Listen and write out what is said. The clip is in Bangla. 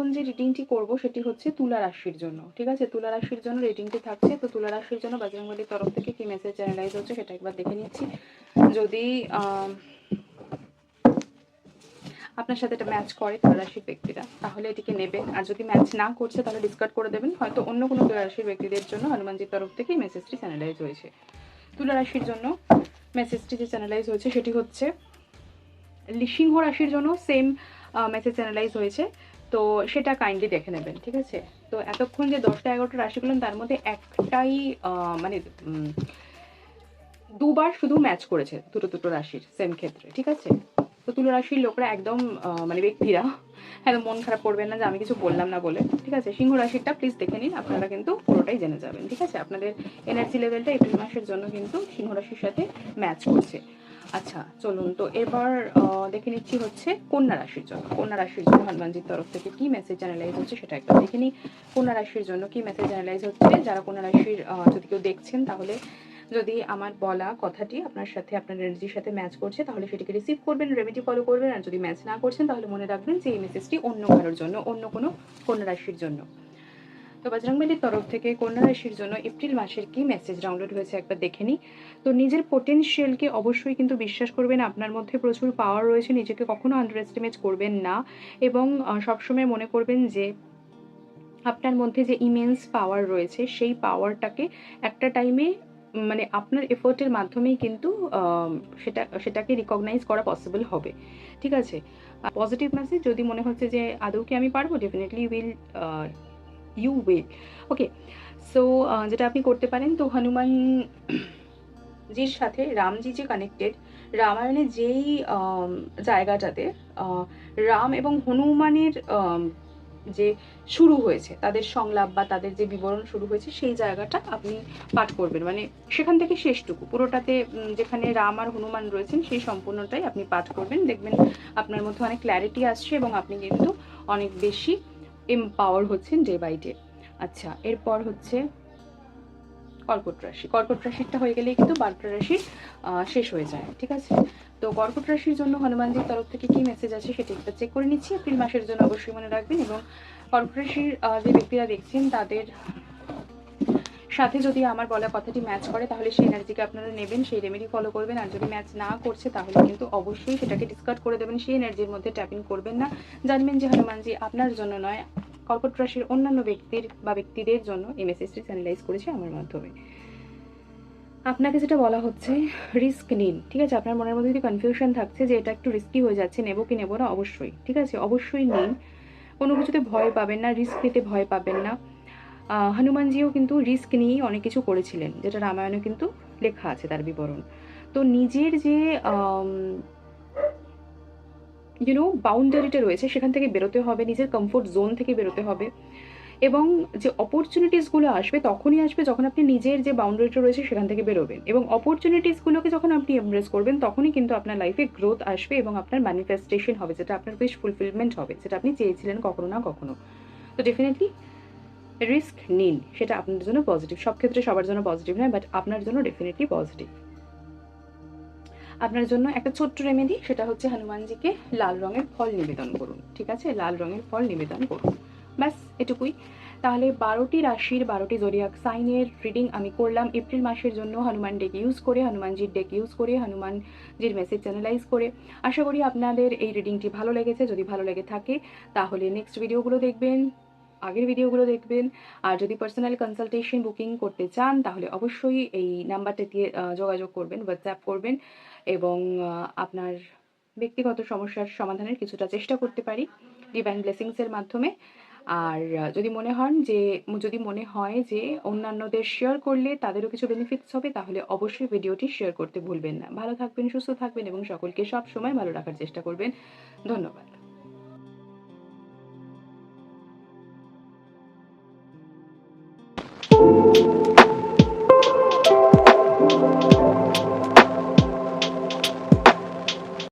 এখন যে রিডিংটি করব সেটি হচ্ছে তুলা রাশির জন্য, ঠিক আছে? তুলা রাশির জন্য রিডিংটি থাকছে। তো তুলা রাশির জন্য বজরংবলীর তরফ থেকে কি মেসেজ চ্যানেলাইজ হচ্ছে সেটা একবার দেখে নিচ্ছি। যদি আপনার সাথে এটা ম্যাচ করে তুলা রাশির ব্যক্তিরা, তাহলে এটিকে নেবেন। আর যদি ম্যাচ না করছে তাহলে ডিসকার্ড করে দেবেন। হয়তো অন্য কোনো তুলা রাশির ব্যক্তিদের জন্য হনুমানজির তরফ থেকে এই মেসেজটি চ্যানেলাইজ হয়েছে। তুলা রাশির জন্য মেসেজটি যে চ্যানেলাইজ হয়েছে সেটি হচ্ছে সিংহ রাশির জন্য সেম মেসেজ চ্যানেলাইজ হয়েছে। তো সেটা কাইন্ডলি দেখে নেবেন, ঠিক আছে? তো এতক্ষণ যে 10টা 11টা রাশি করলাম তার মধ্যে একটাই মানে দুবার শুধু ম্যাচ করেছে দুটো রাশির সেম ক্ষেত্রে, ঠিক আছে? তো তুলা রাশির লোকরা একদম মানে ব্যক্তিরা হ্যাঁ মন খারাপ করবেন না যে আমি কিছু বললাম না বলে, ঠিক আছে? সিংহ রাশিরটা প্লিজ দেখে নিন, আপনারা কিন্তু পুরোটাই জেনে যাবেন, ঠিক আছে? আপনাদের এনার্জি লেভেলটা এপ্রিল মাসের জন্য কিন্তু সিংহ রাশির সাথে ম্যাচ করছে। আচ্ছা চলুন, তো এবার দেখে নিচ্ছি হচ্ছে কন্যা রাশির জন্য। কন্যা রাশির জন্য হনুমানজির তরফ থেকে কি মেসেজ চ্যানেলাইজ হচ্ছে সেটা একবার দেখে নিই। কন্যা রাশির জন্য কি মেসেজ চ্যানেলাইজ হচ্ছে? যারা কন্যা রাশির যদি কেউ দেখছেন, তাহলে যদি আমার বলা কথাটি আপনার সাথে আপনার এনার্জির সাথে ম্যাচ করছে তাহলে সেটিকে রিসিভ করবেন, রেমেডি ফলো করবেন। আর যদি ম্যাচ না করছেন তাহলে মনে রাখবেন যে এই মেসেজটি অন্য কারোর জন্য, অন্য কোনো কন্যা রাশির জন্য। তো বজরংবলীর তরফ থেকে কন্যা রাশির জন্য এপ্রিল মাসের কি মেসেজ ডাউনলোড হয়েছে একবার দেখে নিই। তো নিজের পোটেনশিয়ালকে অবশ্যই কিন্তু বিশ্বাস করবেন। আপনার মধ্যে প্রচুর পাওয়ার রয়েছে, নিজেকে কখনো আন্ডার এস্টিমেট করবেন না। এবং সবসময় মনে করবেন যে আপনার মধ্যে যে ইমেন্স পাওয়ার রয়েছে সেই পাওয়ারটাকে একটা টাইমে মানে আপনার এফোর্টের মাধ্যমেই কিন্তু সেটাকে রিকগনাইজ করা পসিবল হবে, ঠিক আছে? পজিটিভ মেসেজ, যদি মনে হচ্ছে যে আদৌ কি আমি পারবো, definitely you will. Okay, so যেটা আপনি করতে পারেন, তো হনুমানজির সাথে রামজি যে কানেক্টেড, রামায়ণের যেই জায়গাটাতে রাম এবং হনুমানের যে শুরু হয়েছে, তাদের সংলাপ বা তাদের যে বিবরণ শুরু হয়েছে সেই জায়গাটা আপনি পাঠ করবেন। মানে সেখান থেকে শেষটুকু পুরোটাতে যেখানে রাম আর হনুমান রয়েছেন সেই সম্পূর্ণটাই আপনি পাঠ করবেন। দেখবেন আপনার মধ্যে অনেক ক্ল্যারিটি আসছে এবং আপনি কিন্তু অনেক বেশি এমপাওয়ার হচ্ছেন ডে বাই ডে। আচ্ছা, এরপর হচ্ছে কর্কট রাশি। কর্কট রাশিটা হয়ে গেলেই কিন্তু 12টা রাশি শেষ হয়ে যায়, ঠিক আছে? তো কর্কট রাশির জন্য হনুমানজির তরফ থেকে কি মেসেজ আছে সেটা একটা চেক করে নিচ্ছি। এপ্রিল মাসের জন্য অবশ্যই মনে রাখবেন। এবং কর্কট রাশির যে ব্যক্তিরা দেখছেন তাদের সাথে যদি আমার বলা কথাটি ম্যাচ করে তাহলে সেই এনার্জিকে আপনারা নেবেন, সেই রেমেডি ফলো করবেন। আর যদি ম্যাচ না করছে তাহলে কিন্তু অবশ্যই সেটাকে ডিসকার্ড করে দেবেন, সেই এনার্জির মধ্যে ট্যাপিং করবেন না। জানবেন যে হনুমানজি আপনার জন্য নয়, কর্কট রাশির অন্যান্য ব্যক্তির বা ব্যক্তিদের জন্য এই মেসেজটি চ্যানেলাইজ করেছে আমার মাধ্যমে। আপনাকে যেটা বলা হচ্ছে, রিস্ক নিন, ঠিক আছে? আপনার মনের মধ্যে যদি কনফিউশন থাকছে যে এটা একটু রিস্কি হয়ে যাচ্ছে, নেবো কি নেবো না, অবশ্যই, ঠিক আছে, অবশ্যই নিন। কোনো কিছুতে ভয় পাবেন না, রিস্ক নিতে ভয় পাবেন না। হনুমানজিও কিন্তু রিস্ক নিয়েই অনেক কিছু করেছিলেন, যেটা রামায়ণে কিন্তু লেখা আছে তার বিবরণ। তো নিজের যে বাউন্ডারিটা রয়েছে সেখান থেকে বেরোতে হবে, নিজের কমফোর্ট জোন থেকে বেরোতে হবে। এবং যে অপরচুনিটিসগুলো আসবে তখনই আসবে যখন আপনি নিজের যে বাউন্ডারিটা রয়েছে সেখান থেকে বেরোবেন। এবং অপরচুনিটিসগুলোকে যখন আপনি এমব্রেস করবেন তখনই কিন্তু আপনার লাইফে গ্রোথ আসবে এবং আপনার ম্যানিফেস্টেশন হবে, যেটা আপনার উইশ ফুলফিলমেন্ট হবে, যেটা আপনি চেয়েছিলেন কখনো না কখনো। তো ডেফিনেটলি রিস্ক নিন, সেটা আপনাদের জন্য পজিটিভ। সব ক্ষেত্রে সবার জন্য পজিটিভ নয়, বাট আপনার জন্য ডেফিনেটলি পজিটিভ। আপনার জন্য একটা ছোট্ট রেমেডি, সেটা হচ্ছে হনুমানজিকে লাল রঙের ফল নিবেদন করুন, ঠিক আছে? লাল রঙের ফল নিবেদন করুন, ব্যাস এটুকুই। তাহলে 12টি রাশির 12টি জোডিয়াক সাইনের রিডিং আমি করলাম এপ্রিল মাসের জন্য হনুমান ডেক ইউজ করে, হনুমানজির ডেক ইউজ করে, হনুমানজির মেসেজ চ্যানেলাইজ করে। আশা করি আপনাদের এই রিডিংটি ভালো লেগেছে। যদি ভালো লেগে থাকে তাহলে নেক্সট ভিডিওগুলো দেখবেন, আগের ভিডিওগুলো দেখবেন। আর যদি পার্সোনাল কনসালটেশন বুকিং করতে চান তাহলে অবশ্যই এই নাম্বারটা দিয়ে যোগাযোগ করবেন, হোয়াটসঅ্যাপ করবেন এবং আপনার ব্যক্তিগত সমস্যার সমাধানের কিছুটা চেষ্টা করতে পারি ডিভাইন ব্লেসিংসের মাধ্যমে। আর যদি মনে হয় যে অন্যান্যদের শেয়ার করলে তাদেরও কিছু বেনিফিটস হবে তাহলে অবশ্যই ভিডিওটি শেয়ার করতে ভুলবেন না। ভালো থাকবেন, সুস্থ থাকবেন এবং সকলকে সব সময় ভালো রাখার চেষ্টা করবেন। ধন্যবাদ।